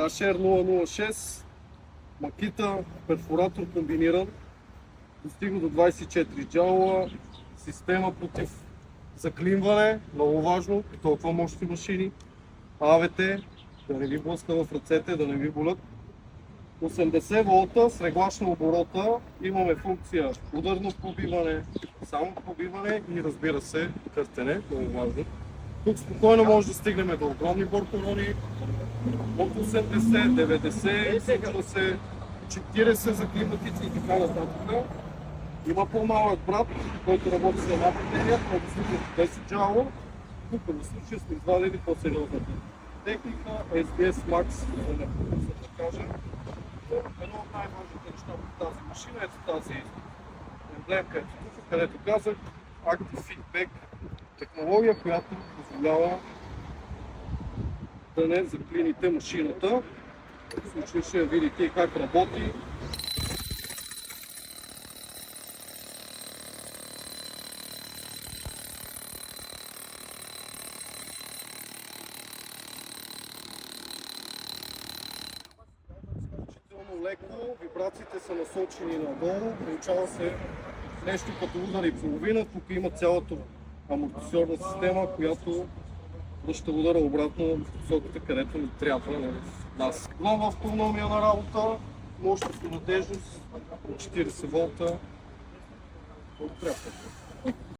HR 006, Makita, перфоратор комбиниран, достига до 24 джаула, система против заклинване, много важно, при толкова мощни машини, АВТ, да не ви блъска в ръцете, да не ви болят. 80 волта с реглаж на оборота, имаме функция ударно пробиване, само пробиване и разбира се къртене, много важно. Тук спокойно може да стигнем до огромни боркорони, от 80, 90, случва се 40 за климатици и така нататък. Има по-малък брат, който работи с една батерия, който служи 10 джаула. Тук в случая сме извадили по-сериозната техника, SBS Max, за да кажем. Едно от най-важните неща по тази машина е тази емблемка, където казах Active Feedback технология, която позволява да не заклините машината. В случай ще видите и как работи. Леко, вибрациите са насочени надолу, получава се нещо като удар и половина. Тук има цялата амортисьорна система, която връща удара обратно в посоката, където ни трябва на нас. Нова автономия на работа, мощност и надежност от 40 волта.